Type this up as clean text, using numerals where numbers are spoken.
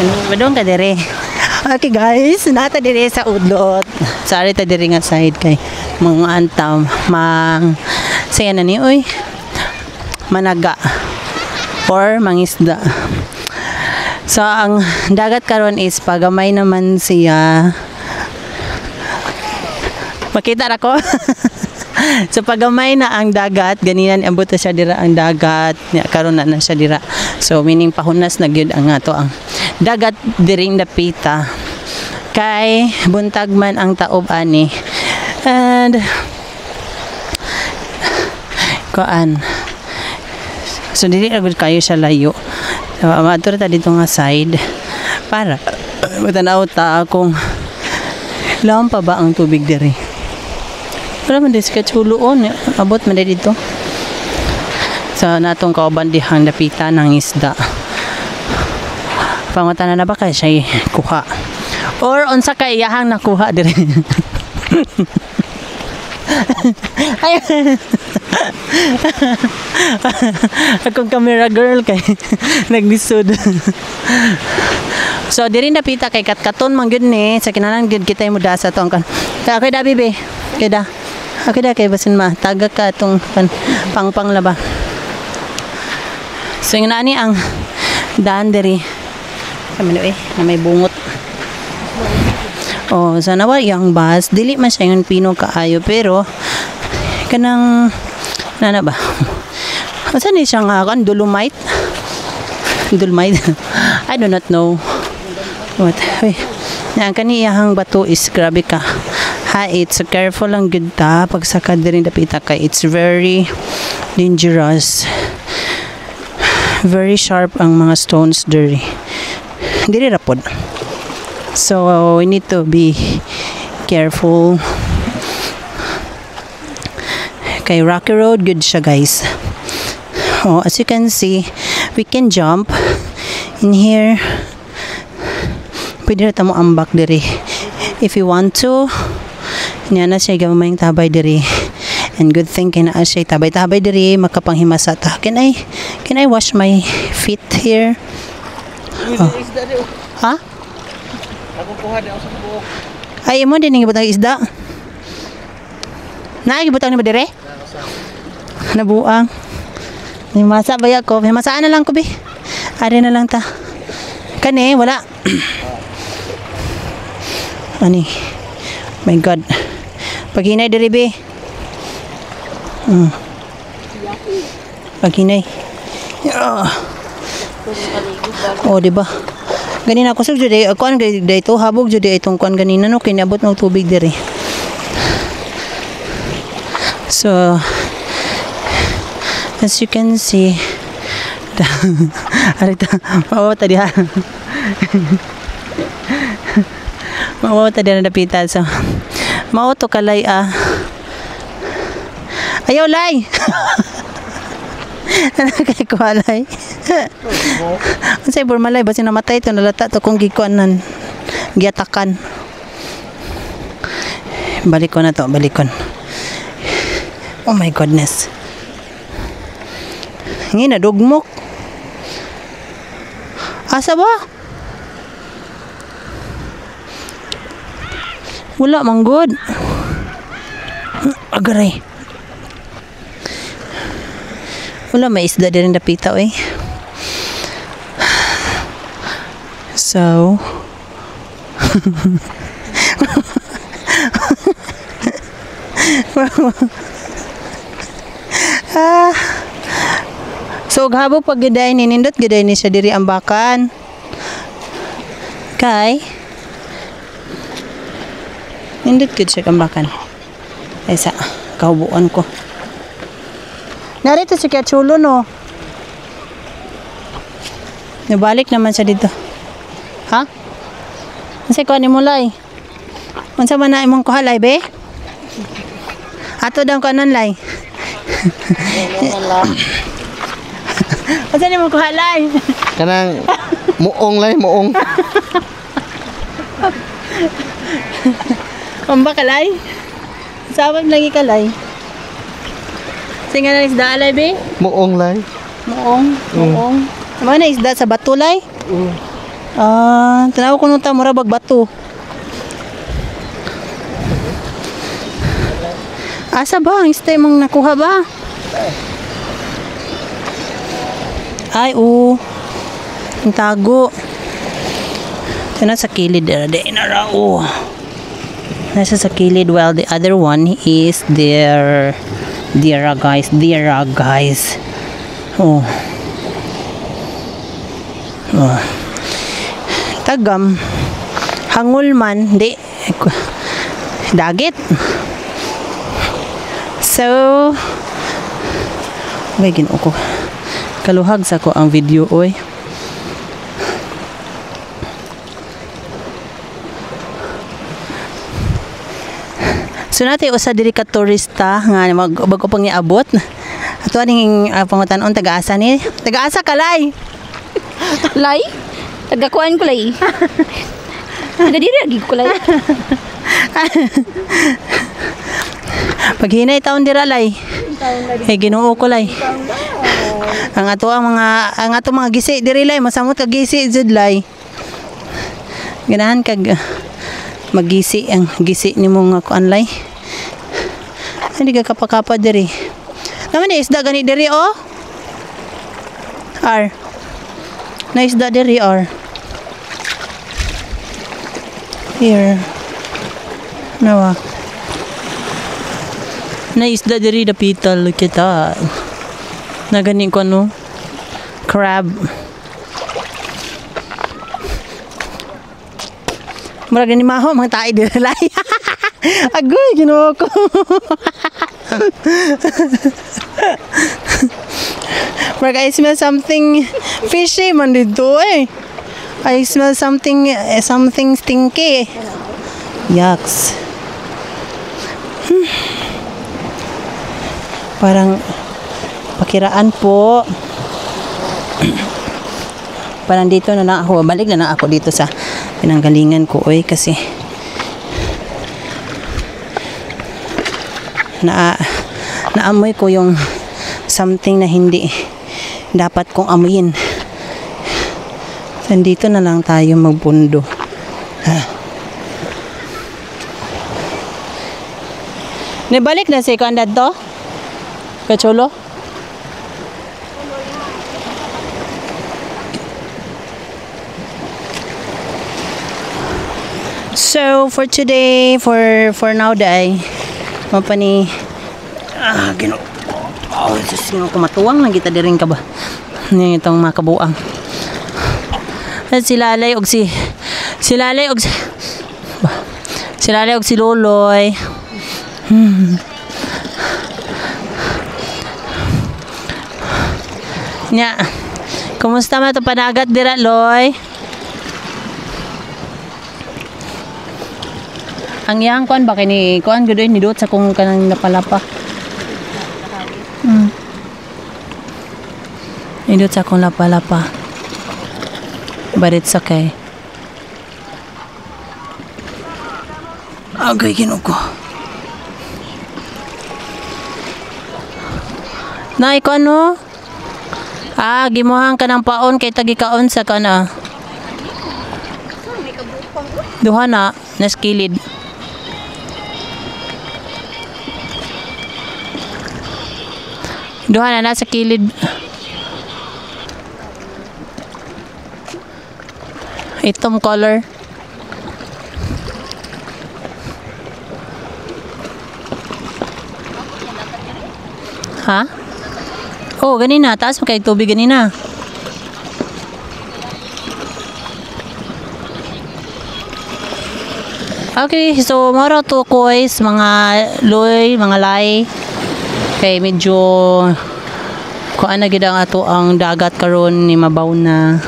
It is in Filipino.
Badong ka dire. Okay guys, nata dire sa udlot. Sorry ta dire nga side kay mga antam mang saya na ni oy. Managa or mangisda. So ang dagat karon is pagamay naman siya. Makita ra ko. So pagamay na ang dagat, ganinan ambot na siya dira ang dagat, karon na siya dira. So meaning pahunas na gyud ang ato ang dagat diring dapita. Kay buntag man ang taob ani. And koan. So dili ra gud kayo siya layo. So maadto ta dito nga side para matanaw ta kung laom pa ba ang tubig diri. Wala man din kachuloon, abot man dito. Sa natong kauban dihang dapitan ng isda. Pangutana na ba kay siya kuha? Or unsa kay iyahang nakuha diri? Ay. Akong camera girl kay naglisod. So diri napita kay katkaton man gyud ni sa kinahanglan gyud kita muda sa tong kan. Kay okay da bibi. Kay da. Okay da kay basin ma taga ka tong pangpang laba. So yung nani ang daan diri. Kami na may bungot. Oh, sana wa yang bus dili man siya yung pino kaayo pero kanang nana ba? Asa ni siya nga kan dolomite? Dolomite. I do not know. What? Wait. Yang kaniyahang bato is grabe ka. It's so careful lang gud ta pag saka diri dapita kay it's very dangerous. Very sharp ang mga stones diri. Diri rapod. So we need to be careful. Kay rocky road good siya guys. Oh, as you can see, we can jump in here. Pwede na tamo ambak diri if you want to. Niya na siya gamayng tabay diri. And good thing kay naa siya tabay-tabay diri makapanghimasa ta. Can I wash my feet here? Oh. Ha? Ako kuha di ako sa buok. Ay imo din gibutang isda. Naay gibutang ni ba dire? Nabuang. May masa baya ko. May masaan na lang ko bi. Ari na lang ta. Kani wala. Ani. My God. Paghinay diri be. Paghinay. Oh, di ba? Ganina ako jud ay kuan dito habog jud itong kuan ganina no kiniabot ng tubig diri. So as you can see arita mawa tadi ha. Mawa tadi na dapitan so mao to kalay ayaw lay. Kay ko alay. Unsay burmalay basi namatay to nalata to kung gikuanan giatakan. Balikon na to, balikon. Oh my goodness. Ngina dugmok. Asa ba? Wala manggod. Agaray. Wala may isda din dapita eh. So so gahabo pag giday ni nindot giday ni siya diri ambakan. Kay nindot gid siya ambakan. Ay sa kahubuan ko. Narito si Kachulo no. Nabalik naman siya dito. Ha? Kasi ko ni mulay. Unsa man na imong kuhalay be? Ato daw kanon lay. Unsa ni imong kuhalay? Kanang muong lay, muong. Kamba kalay? Sawag lagi kalay. Singa na isda alay be? Muong lay. Muong. Ano na isda sa bato lay? Tanaw ko nung mura bagbato. Asa ba? Ang stay mong nakuha ba? Ay, ang tago. Ito na sa kilid. Nasa sa kilid while the other one is there. Dira guys. Oh. Tagam. Hangul man. Di. Dagit. So, may ginoo ko. Kaluhag sa ko ang video, oy. So natin usa diri ka turista nga bago pang niabot. Ato aning pangutan-on taga-asa ni. Taga-asa kalay. Lay? Tagakuan ko lay. Taga diri agi ko lay. Paghinay taon dira lay. Ginoo ko lay. Ang ato mga gisi diri lay masamot ka gisi jud lay. Ganahan kag magisi ang gisi nimo nga kuan lay. Hindi ka kapakapa diri. Naman isda gani diri oh. Na isda diri Here. Nawa. Na isda diri dapital kita. Na gani ko no. Crab. Mura gani maho mga tae diri lay. Agoy ginoo ko. Mura I smell something fishy man dito eh. I smell something stinky. Yucks. Parang pakiraan po. Parang dito na lang ako. Balik na lang ako dito sa pinanggalingan ko. Oy, kasi naamoy ko yung something na hindi dapat kong amuyin. Nandito na lang tayo magbundo. Nibalik na si Kandad to? Kachulo? So for today, for now day, mapani sino kumatuwang lang kita diring ka ba? Ning itong makabuang. At si Lalay og si Loloy. Nya. Kumusta man to panagat dira, Loy? Ang yang kuan ba kini kuan gud ni dot sa kung kanang napalapa. Nindot sa akong lapa-lapa. But it's okay. Agay ginoo ko. Nay ko ano? Gimuhang ka ng paon kay tagikaon sa kana. Duha na naskilid. Duha na nasa kilid. Itom color. Ha? Oh, ganina. Taas mo kay tubig ganina. Okay, so mara to kois, mga loy, mga lay. Kay medyo kuan na gid ang ato ang dagat karon ni mabaw na.